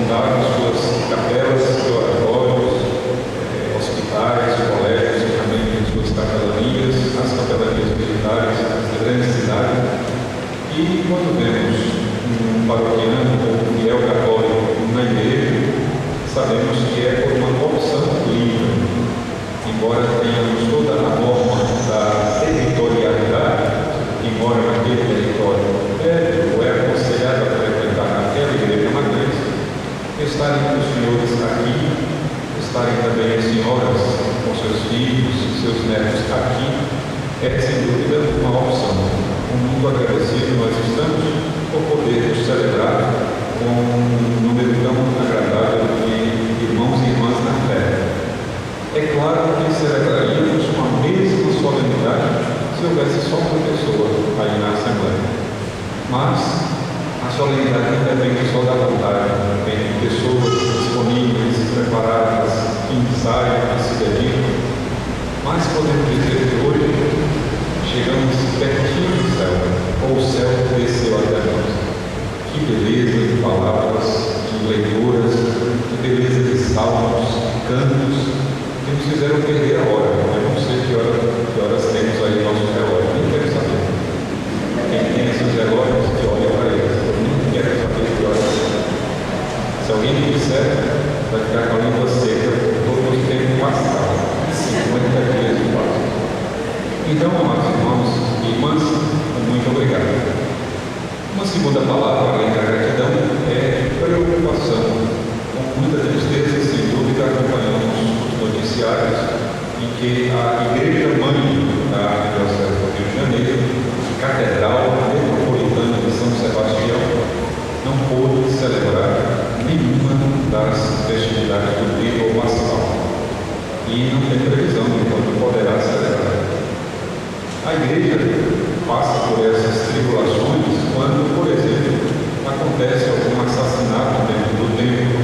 montaram suas capelas e oratórios, hospitais, colégios, e também tem suas capelanias, as capelanias militares, as grandes cidades. E quando vemos um paroquiano ou um fiel católico na igreja, sabemos que é por uma opção livre. Embora tenhamos toda a norma da territorialidade, que mora naquele território, ou é aconselhado a frequentar aquela igreja matriz, estarem os senhores aqui, estarem também as senhoras com seus filhos, seus netos aqui, é sem dúvida uma opção. Muito agradecido nós estamos por podermos celebrar com um número tão agradável de irmãos e irmãs na fé. É claro que celebraríamos com a mesma solenidade se houvesse só uma pessoa aí na Assembleia. Mas a solenidade não depende só da vontade, tem pessoas disponíveis, preparadas, que ensaiam, que se dedicam. Mas podemos dizer que hoje chegamos pertinho do céu, ou o céu desceu até nós. Que beleza de palavras, de leituras, que beleza de salmos, cantos, que nos fizeram perder a hora. Eu não sei que horas temos aí no nosso relógio, nem quero saber. Quem tem esses relógios, que olha para eles, eu nem quero saber que horas são. Se alguém me disser, vai ficar com a língua seca por todo o tempo passado, 50 dias de paz. Então, amados irmãos e irmãs, muito obrigado. Uma segunda palavra, além da gratidão, é preocupação. Com muita tristeza, sem dúvida, acompanhamos os noticiários em que a Igreja Mãe da Diocese do Rio de Janeiro, Catedral Metropolitana de São Sebastião, não pôde celebrar nenhuma das festividades do rito pascal. E não tem previsão de quando poderá celebrar. A igreja passa por essas tribulações quando, por exemplo, acontece algum assassinato dentro do templo,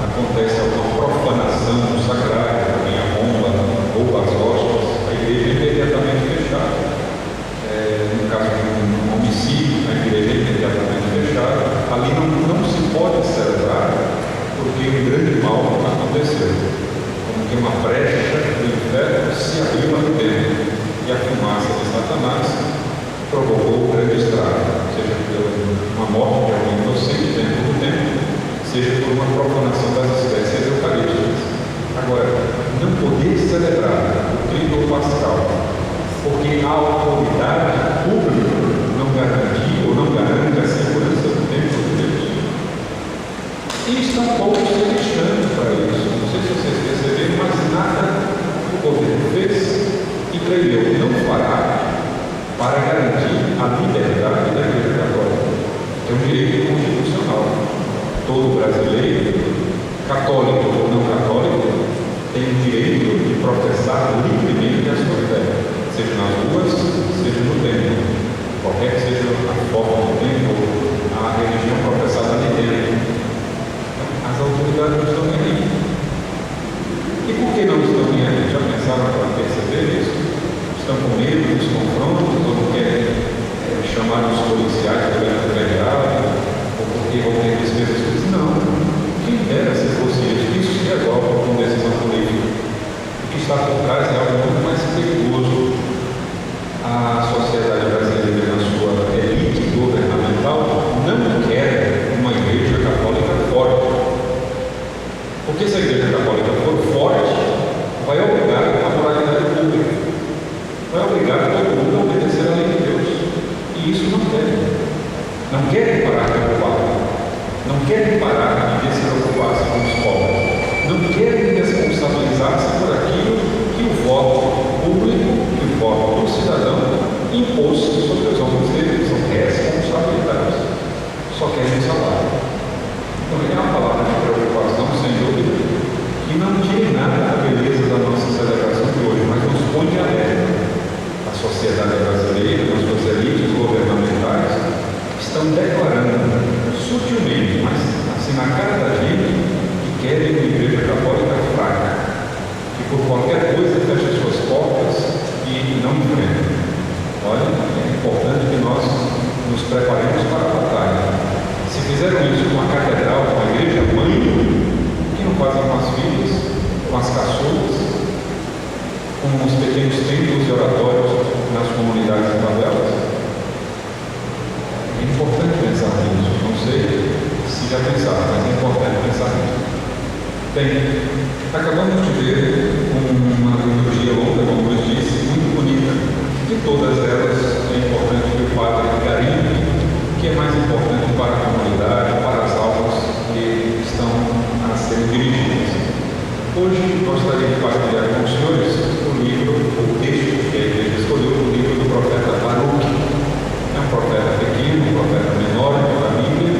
acontece alguma profanação do sacrário, alguém a bomba ou as hostes, a igreja é imediatamente fechada. No caso de um homicídio, a igreja é imediatamente fechada. Ali não se pode celebrar porque um grande mal aconteceu. Como que uma brecha do inferno se abriu ali dentro. E a fumaça de Satanás provocou o grande estrago, seja por uma morte de alguém inocente dentro do templo, seja por uma profanação das espécies eucarísticas. Agora, não poder celebrar o Tríduo Pascal, porque a autoridade pública não garantiu ou não garante a segurança do templo de Deus. E estão poucos se lixando para isso. Não sei se vocês perceberam, mas nada o governo fez. E creio eu, não fará para garantir a liberdade da Igreja Católica, que é um direito constitucional. Todo brasileiro, católico ou não católico, tem o direito de professar livremente a sua fé, seja nas ruas, seja no templo, qualquer que seja a forma do templo, a religião professada ali dentro. As autoridades não estão nem aí. E por que não estão nem aí? Já pensaram para perceber isso? Estão com medo dos confrontos, ou não querem chamar os policiais para federal, ou porque vão ter despesas? Não. Quem dera se fosse isso se resolve com decisão política. O que está por trás é algo muito mais perigoso. A sociedade brasileira, na sua elite governamental, não quer uma igreja católica forte. Porque se a igreja católica for forte, vai obrigar a moralidade pública, vai obrigar todo mundo a obedecer à lei de Deus. E isso não querem. Não querem parar de ocupar. Não querem parar de se preocupar-se com os pobres. Não querem responsabilizar-se por aquilo que o voto público, que o voto do cidadão impôs sobre os ombros deles. São responsabilidades. Só querem um salário. Então, é uma palavra de preocupação, sem dúvida, que não tira nada da beleza da nossa celebração de hoje, mas nos põe de alerta. A sociedade brasileira, as suas elites governamentais, estão declarando sutilmente, mas assim na cara da gente, que querem uma igreja católica fraca, que por qualquer coisa fecha suas portas e não enfrenta. Olha, é importante que nós nos preparemos para a batalha. Se fizeram isso com a catedral, com a igreja mãe fazem com as filhas, com as caçulas, com os pequenos templos e oratórios nas comunidades e favelas. É importante pensar nisso. Não sei se já pensaram, mas é importante pensar nisso. Bem, acabamos de ver uma liturgia longa, como eu disse, muito bonita. De todas elas, é importante que o padre carinhe o que é mais importante para a comunidade, para as almas que estão a serem dirigidas. Hoje gostaria de partilhar com os senhores o texto que a igreja escolheu, o livro do profeta Baruque. É um profeta pequeno, um profeta menor da Bíblia,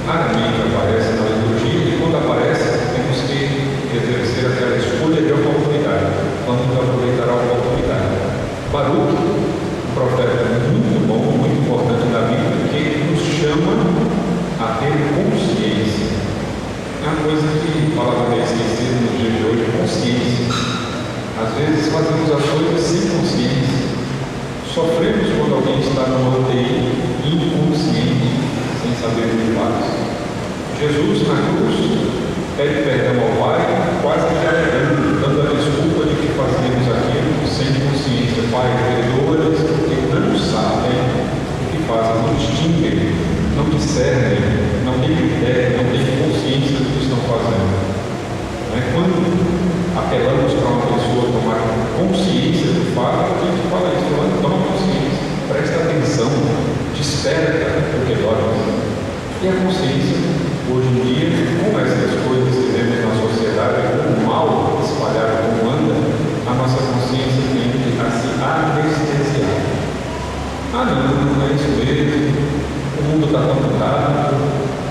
raramente aparece na liturgia, e quando aparece, temos que exercer aquela escolha de oportunidade. Vamos aproveitar a oportunidade. Baruque, um profeta muito bom, muito importante da Bíblia, que nos chama a ter consciência. É uma coisa que a palavra é esquecida no dia de hoje, consciência. Às vezes fazemos as coisas sem consciência. Sofremos quando alguém está numa UTI inconsciente, sem saber o que faz. Jesus na cruz pede perdão ao Pai, quase que alegando, dando a desculpa de que fazemos aquilo sem consciência. Pai, perdoa-lhes porque não sabem o que fazem, não distinguem, não discernem, não têm critério, não têm consciência do que estão fazendo. Quando apelamos para uma pessoa tomar consciência do fato, a gente fala isso, falando, toma consciência, presta atenção, desperta o que dorme. E a consciência, hoje em dia, com essas coisas que vemos na sociedade, com o mal espalhado como anda, a nossa consciência tende a se anestesiar. Não é isso mesmo, o mundo está tão mudado,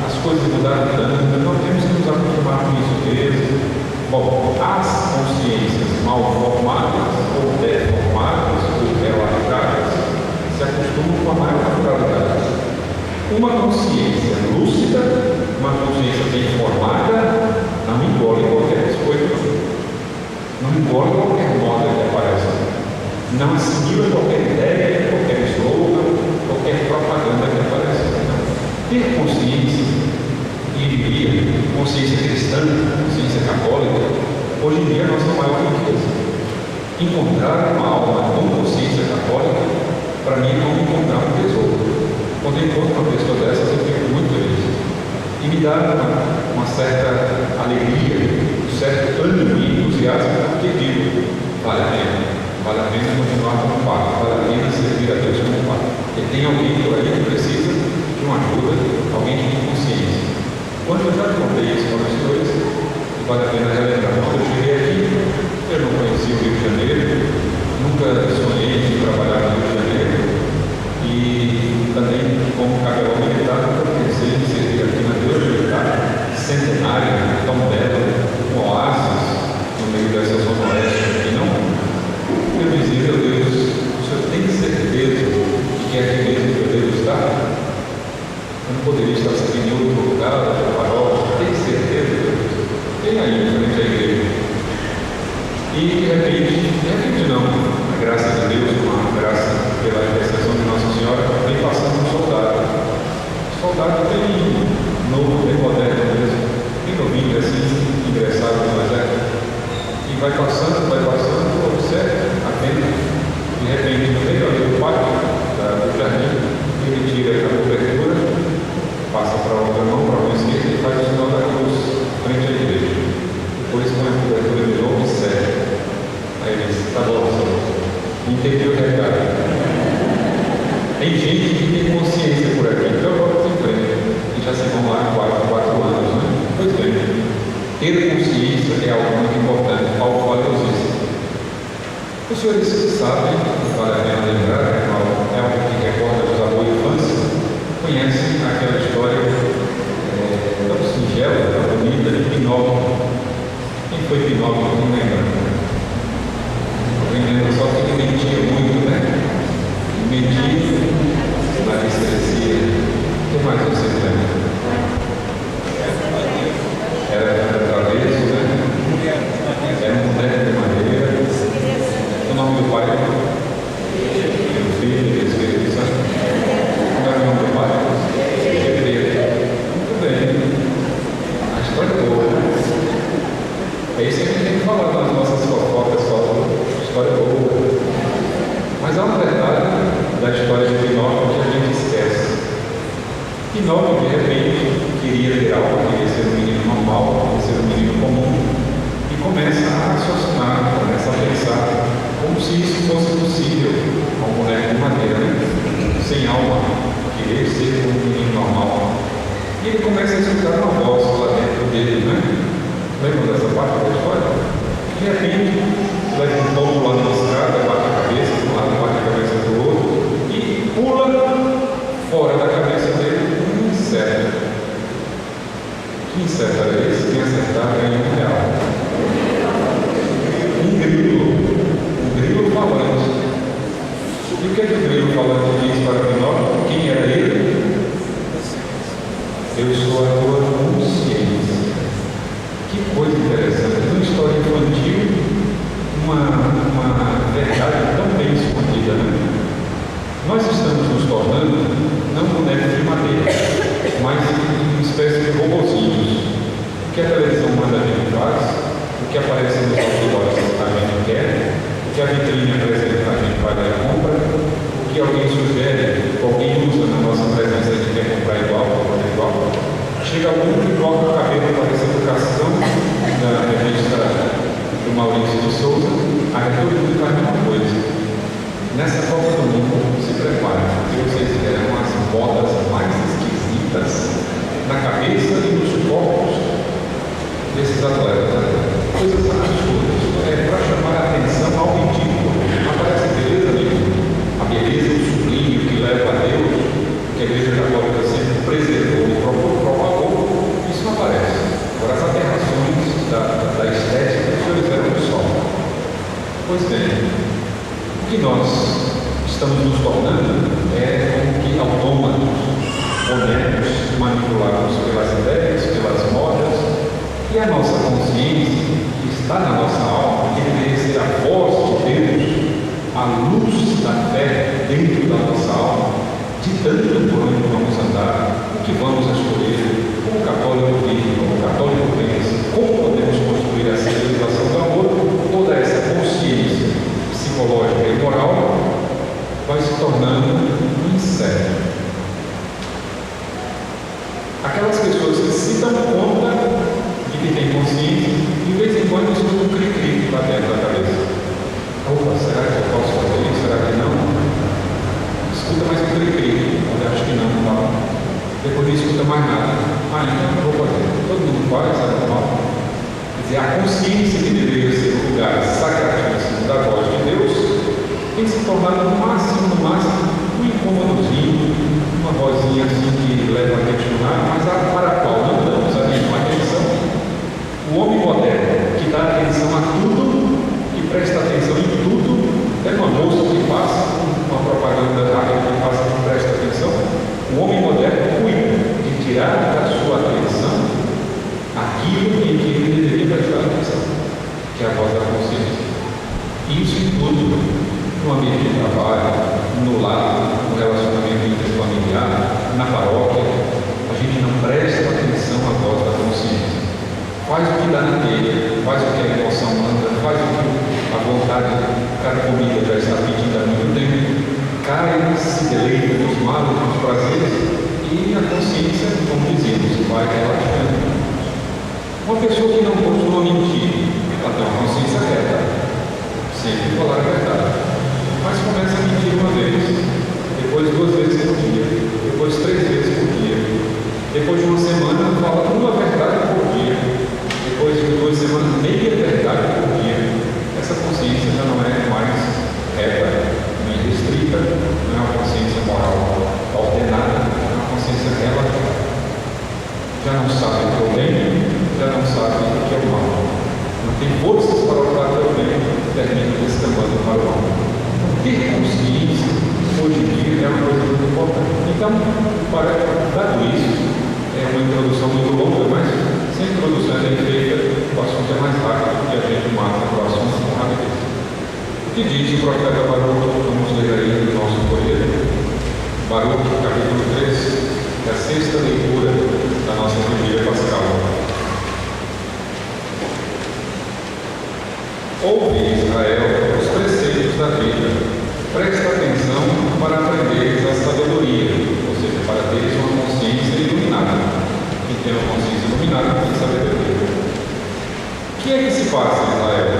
as coisas mudaram tanto, não temos que nos acostumar com isso mesmo. Bom, as consciências mal formadas, ou deformadas, ou relaxadas, se acostumam com a maior naturalidade. Uma consciência lúcida, uma consciência bem formada, não engole qualquer coisa, não engole qualquer moda que aparece, não assimila qualquer ideia, qualquer slogan, qualquer propaganda que aparece. Ter consciência, consciência cristã, consciência católica, hoje em dia é a nossa maior riqueza. Encontrar uma alma com consciência católica, para mim, é não encontrar um tesouro. Quando eu encontro uma pessoa dessas, eu fico muito feliz. E me dá uma certa alegria, um certo ânimo e entusiasmo, porque digo, vale a pena continuar como padre, vale a pena servir a Deus como padre. Porque tem alguém por aí que precisa de uma ajuda, alguém que tem consciência. Quando eu já contei isso para os senhores, vale a pena relembrar. Quando eu cheguei aqui, eu não conhecia o Rio de Janeiro, nunca sonhei em trabalhar no Rio de Janeiro, e também, como capelão militar, nunca pensei em servir aqui na Vila Militar, centenária, tão bela, um oásis no meio dessa zona oeste, e não. Eu dizia, meu Deus, o senhor tem certeza de que é aqui mesmo que eu devo estar? Eu não poderia estar servindo em outro lugar, outra paróquia, tem certeza? Tem aí, em frente à igreja. E de repente não, a graça de Deus, uma graça pela intercessão de Nossa Senhora, vem passando um soldado. Soldado bem novo, bem moderno mesmo, bem novinho assim, ingressado no exército. E vai passando, observa, atento. De repente, no meio ali do pátio, do jardim, ele tira a cobertura, passa para a outra mão, para a mão esquerda, e faz o sinal da cruz frente à igreja. Depois põe a cobertura de novo e segue. Aí ele diz, tá bom, senhor, entendi o recado. Tem gente que tem consciência por aqui, então vamos em frente. E já se vão lá 4 anos, né? Pois bem, ter consciência é algo muito importante, algo valiosíssimo. Os senhores sabem, vale a pena lembrar, é algo que recorda os avós de infância, conhecem aquela história tão singela, tão bonita de Pinóquio. Quem foi Pinóquio? Não lembra? Alguém lembra só que ele mentia muito, né? Mentia, nariz crescia. O que mais vocês lembram? Era travesso, né? Era um boneco de madeira. O nome do pai? O filho, o Espírito Santo. Como era o nome do pai? Muito bem. A história é boa, né? É isso que a gente tem que falar nas nossas fofocas, só história boa. Mas há uma verdade da história de Pinóquio que a gente esquece. Pinóquio, de repente, queria ter algo, queria ser um menino normal, queria ser um menino comum, e começa a raciocinar, começa a pensar como se isso fosse possível a um boneco de madeira, né? Sem alma, querer ser um menino normal. E ele começa a escutar uma voz lá dentro dele, né? Lembra dessa parte da história? De repente, leva um tombo lá na escada, bate a cabeça de um lado, bate a cabeça do outro, e pula fora da cabeça dele um inseto. Que inseto era esse? Quem acertar ganha R$1. Um grilo falante. E o que é que o grilo falante diz para Pinóquio? Quem era ele? Eu sou a tua consciência. Que coisa interessante. Uma história infantil, uma verdade tão bem escondida, né? Nós estamos nos tornando não bonecos de madeira, mas uma espécie de robozinhos. O que a televisão manda a gente faz, o que aparece nos outdoors a gente quer, o que a vitrine apresenta a gente vai lá e compra, o que alguém sugere, alguém usa na nossa presença, a gente quer comprar igual, chega algum que coloca o cabelo parecendo Cascão, da revista do Maurício de Souza, aí todo mundo faz a mesma coisa. Nessa Copa do Mundo, se prepare, porque vocês terão as botas mais esquisitas na cabeça e nos corpos desses atletas, né? Coisas absurdas, para chamar a atenção ao ridículo. Aparece a beleza mesmo, a beleza do sublime que leva a Deus, que a Igreja Católica sempre preservou e propagou, isso não aparece. Agora, as aberrações da estética, os senhores eram do sol. Pois bem, o que nós estamos nos tornando é como que autômatos, bonecos manipulados pelas ideias, pelas modas, e a nossa consciência, que está na nossa alma, que deveria ser a voz de Deus, a luz da fé dentro da nossa alma, ditando por onde vamos andar, o que vamos escolher, como o católico vive, como o católico pensa, como podemos construir essa civilização do amor, toda essa consciência psicológica e moral vai se tornando um inseto. Aquelas pessoas que se dão conta de que têm consciência, de vez em quando escutam um cri-cri lá dentro da cabeça. Opa, será que eu posso fazer isso? Será que não? Escuta mais um cri-cri, eu acho que não, tá? Depois não escuta mais nada. Então não vou fazer. Todo mundo faz, é normal. Quer dizer, a consciência que deveria ser o lugar sacratíssimo da voz de Deus tem se tornado no máximo, um incômodozinho, uma vozinha assim que leva a questionar, mas para a qual não damos a mesma atenção. O homem moderno, que dá atenção a tudo, que presta atenção em tudo, é uma moça que passa, uma propaganda rápida que passa que presta atenção. O homem moderno cuida de tirar da sua atenção aquilo em que ele deveria prestar atenção, que é a voz da consciência. Isso em tudo, no ambiente de trabalho, no lar, no relacionamento interfamiliar, na paróquia, a gente não presta atenção à voz da consciência. Faz o que dá na telha, faz o que a emoção manda, faz o que a vontade carcomida já está pedindo há muito tempo, cai, se deleita nos males, nos prazeres, e a consciência, como dizemos, vai relaxando. Uma pessoa que não costuma mentir, ela tem uma consciência reta, sempre falar a verdade, mas começa a mentir uma vez, depois 2 vezes por dia, depois 3 vezes por dia, depois de uma semana fala uma verdade por dia, depois de 2 semanas meia verdade por dia. Essa consciência já não é mais reta, nem restrita, não é uma consciência moral ordenada, é uma consciência relativa. Já não sabe o que é o bem, já não sabe o que é o mal. Não tem forças para lutar pelo bem, termina descambando para o mal. Ter consciência, hoje em dia, é uma coisa muito importante. Então, dado isso, é uma introdução muito longa, mas sem introdução bem feita, o assunto é mais rápido e a gente mata o assunto com rapidez. O que diz o profeta Baruch? Vamos ler aí no nosso correio. Baruch, capítulo 3, é a 6ª leitura da nossa vigília pascal. faz, Israel?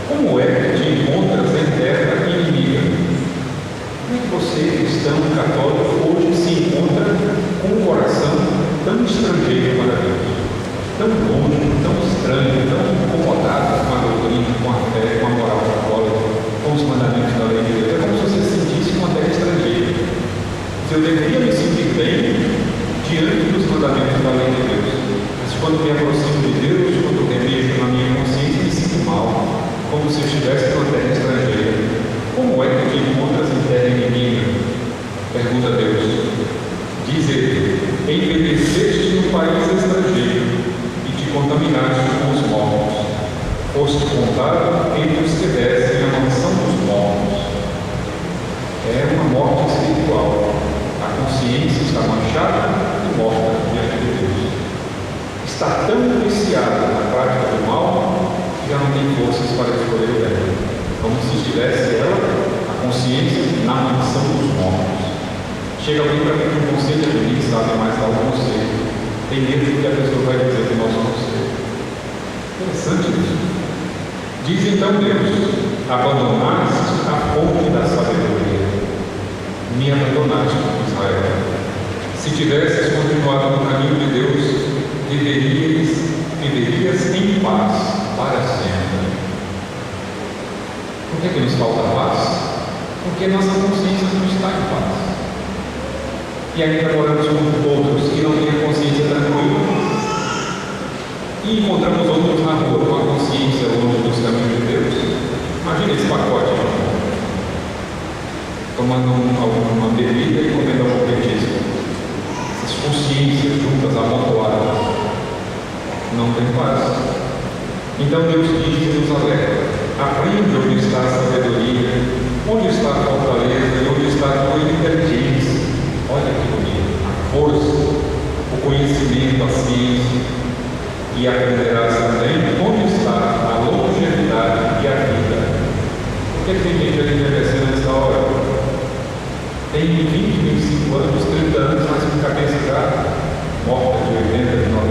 Como é que te encontras em terra inimiga? Como é que você, cristão católico, hoje se encontra com um coração tão estrangeiro para Deus, tão longe, tão estranho, tão incomodado com a doutrina, com a fé, com a moral católica, com os mandamentos da lei de Deus? É como se você se sentisse uma terra estrangeira. Eu deveria me sentir bem diante dos mandamentos da lei de Deus, mas quando me aproximo de Deus, quando remexo na minha consciência, me sinto mal, como se eu estivesse numa terra estrangeira. Como é que te encontras em terra inimiga? Pergunta Deus. Diz ele: envelheceste no país estrangeiro e te contaminaste com os mortos. Foste contado entre os que descem a mansão dos mortos. É uma morte espiritual. A consciência está manchada e morta diante de Deus. Está tão viciada na prática do mal que já não tem forças para escolher o bem. Como se estivesse ela, a consciência, na mansão dos mortos. Chega alguém para mim com um conselho de mim, sabe mais dar o conselho. Tem medo do que a pessoa vai dizer do nosso conselho. Interessante isso. Diz então Deus: abandonaste a fonte da sabedoria. Me abandonaste, Israel. Se tivesses continuado no caminho de Deus, viverias em paz para sempre. Por que nos falta paz? Porque nossa consciência não está em paz. E ainda moramos com outros que não têm a consciência tranquila. E encontramos outros na rua com a consciência longe dos caminhos de Deus. Imagina esse pacote, tomando alguma bebida e comendo algum petisco. Essas consciências juntas, amontoadas, não tem paz. Então Deus diz e nos alerta: aprende onde está a sabedoria, onde está a fortaleza e onde está a tua inteligência. Olha que bonito, a força, o conhecimento, a ciência. E aprenderás também onde está a longevidade e a vida. Por que tem gente ali envelhecendo nessa hora? Tem 20, 25 anos, 30 anos, mas com cabeça já morta de 80, de 90,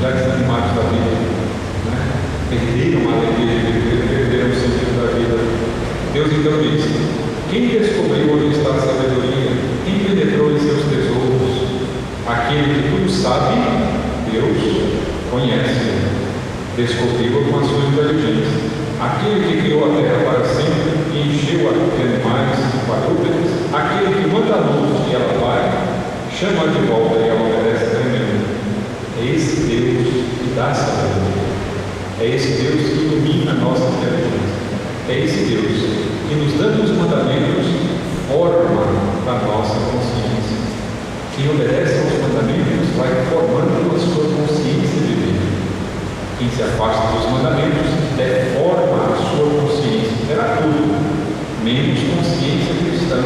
já desanimados da vida, né? Perderam a alegria de viver, perderam o sentido da vida. Deus então diz: quem descobriu onde está a sabedoria? Quem penetrou em seus tesouros? Aquele que tudo sabe, Deus conhece, descobriu com a sua inteligência. Aquele que criou a terra para sempre e encheu-a de animais e quadrúpedes, aquele que manda a luz e ela vai, chama de volta e ela obedece tremendo. É esse Deus que dá sabedoria. É esse Deus que ilumina a nossa inteligência. É esse Deus que, nos dando os mandamentos, forma a nossa consciência. Quem obedece aos mandamentos vai formando a sua consciência de vida. Quem se afasta dos mandamentos deforma a sua consciência. Terá tudo, menos consciência cristã.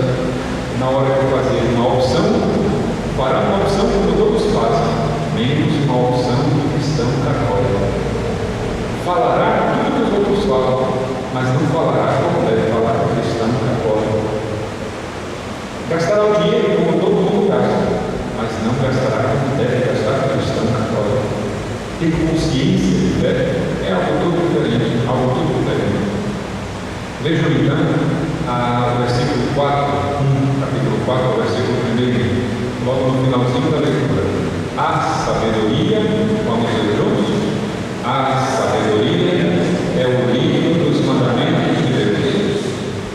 Na hora de fazer uma opção, fará uma opção como todos fazem, menos uma opção do cristão católico. Falará tudo que os outros falam, mas não falará como deve falar o cristão católico. Gastará o dinheiro como todo mundo gasta, mas não gastará como deve gastar o cristão católico. Ter consciência de fé é algo todo diferente, algo todo diferente. Vejam então o versículo 4, capítulo 4, versículo 1, logo no finalzinho da leitura. A sabedoria, vamos ler juntos? A sabedoria é o livro dos mandamentos de Deus,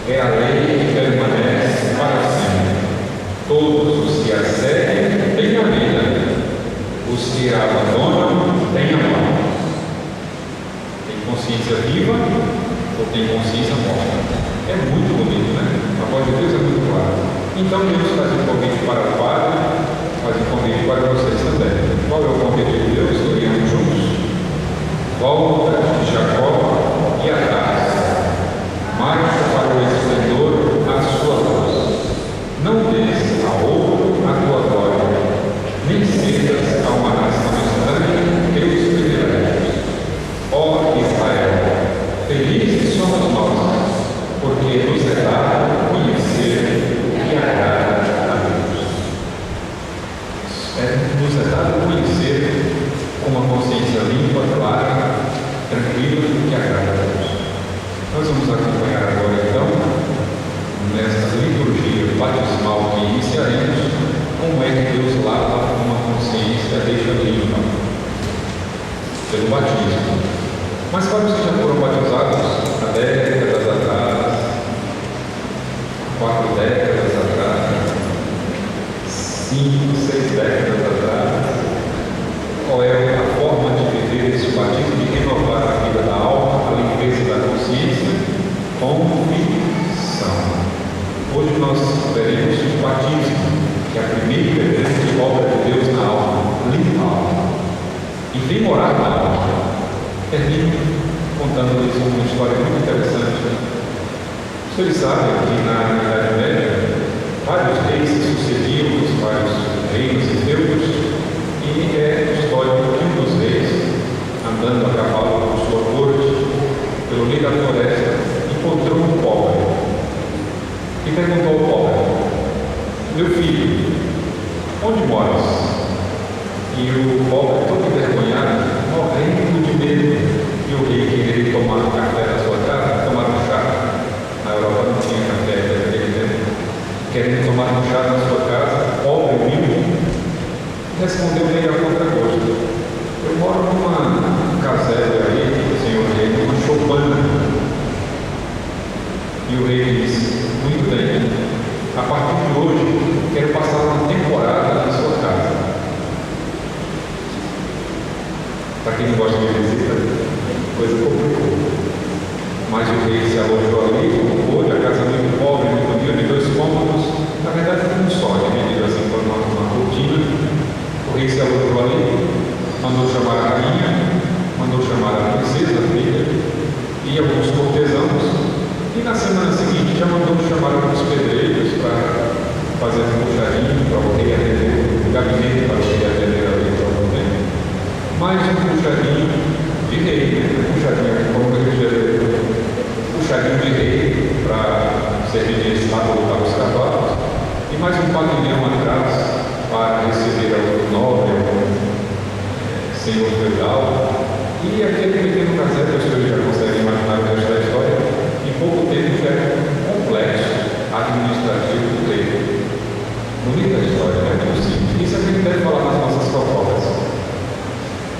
é a lei que permanece para sempre. Todos os que a seguem têm a vida, os que a abandonam têm a morte. Tem consciência viva ou tem consciência morta? É muito bonito, né? A voz de Deus é muito clara. Então Deus faz um convite para o Padre, faz um convite para vocês também. Qual é o convite de Deus? Leamos juntos. Volta de Jacó e atrás, marcha para o esplendor a sua luz. Não des a outro a tua glória, nem cedas a uma nação estranha teus privilégios. Ó Israel, felizes somos nós, porque nos é dado conhecer o que agrada a Deus. Nos é dado conhecer com uma consciência limpa, clara, tranquila. tranquila e que agrada a Deus. Nós vamos acompanhar agora, então, nesta liturgia batismal que iniciaremos, como é que Deus lava uma consciência, deixa limpa pelo batismo. Mas para os que já foram batizados há décadas atrás, 4 décadas atrás, 5, 6 décadas atrás, qual é a forma de viver esse batismo, de renovar a vida da alma, a limpeza da consciência? Confissão. Hoje nós veremos o batismo, que é a primeira grande obra de Deus na alma, limpa a alma e vem morar na alma. Termino contando-lhes uma história muito interessante. Vocês sabem que na Idade Média vários reis se sucediam, os vários reinos e feudos, e é histórico que um dos reis, andando a cavalo por sua corte, pelo meio da floresta, encontrou um pobre e perguntou ao pobre: meu filho, onde moras? E o pobre, todo envergonhado, morrendo de medo de o rei querer tomar um café na sua casa, tomar um chá. Na Europa não tinha café naquele tempo. Querendo tomar um chá na sua casa, pobre, humilde, respondeu meio a contragosto: eu moro numa caserna aí, senhor rei, numa choupana. E o rei disse: muito bem, a partir de hoje quero passar uma temporada na sua casa. Para quem não gosta de visita, coisa complicou. Mas o rei se alojou ali, ocupou a casa muito pobre, muito humilde, 2 cômodos, na verdade um só, dividido assim por uma cortina. O rei se alojou ali, mandou chamar a rainha, mandou chamar a princesa, a filha, e alguns cortesãos, e na semana seguinte já mandou chamar alguns pedreiros para fazer um puxadinho para o rei atender, um gabinete para o rei atender ali para o tempo. Mais um puxadinho de rei, puxadinho, como eu dizer, puxadinho de rei para servir de estábulo para os cavalos, e mais um pavilhão atrás para receber algum nobre, senhor feudal, e aquele pequeno casebre, os senhores já conseguem imaginar o resto da história, em pouco tempo já é um complexo administrativo do rei. Bonita história, não é muito simples. Isso a gente deve falar nas nossas fofocas.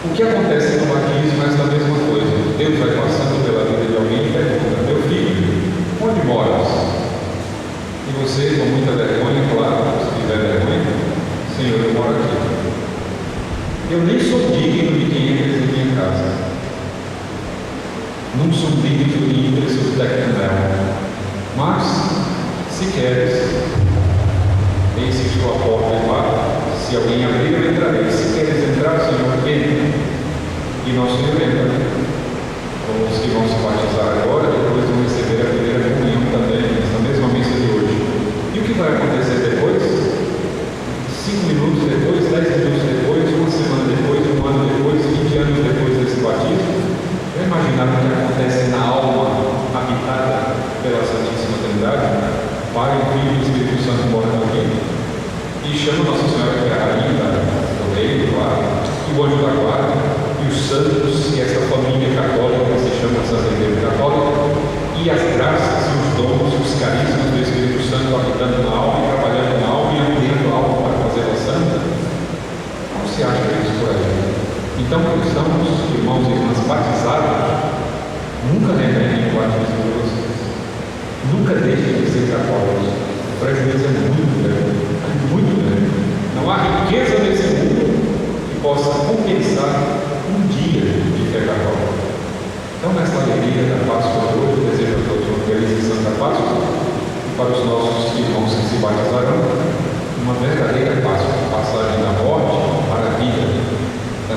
O que acontece no batismo é essa mesma coisa. Deus vai passando pela vida de alguém e pergunta: meu filho, onde moras? E você, com muita vergonha, claro, se tiver vergonha: Senhor, eu moro aqui. Eu nem sou digno de quem entra em minha casa. Não sou digno de entrar sobre daqui. Mas, se queres, eis que estou à porta e bato. Se alguém abrir, eu entrarei. Se queres entrar, Senhor, entra. E nosso Senhor entra. Como os que vão se batizar agora, depois vão receber a primeira comunhão também, nessa mesma missa de hoje. E o que vai acontecer depois? 5 minutos depois, 10 minutos depois, uma semana depois, um ano depois, 20 anos depois desse batismo, já imaginaram o que acontece na alma habitada pela Santíssima Trindade? Pai, Filho e Espírito Santo moram aqui. E chama Nossa Senhora, que é a rainha do reino, claro, e o anjo da guarda, e os santos, e essa família católica que se chama Santa Igreja Católica, e as graças, e os dons, os carismas do Espírito Santo habitando na alma, e trabalhando na alma, e ampliando a alma para fazê-la santa. Não se acha isso por aí. Então, cristãos, irmãos e irmãs batizados, nunca neguem o batismo de vocês. Nunca deixem de ser católicos. O prejuízo é muito grande. Muito grande. Não há riqueza nesse mundo que possa compensar um dia de fé católica. Então, nesta alegria da Páscoa de hoje, eu desejo a todos uma feliz e santa Páscoa, e para os nossos irmãos que se batizarão, uma verdadeira Páscoa, passagem da morte para a vida, da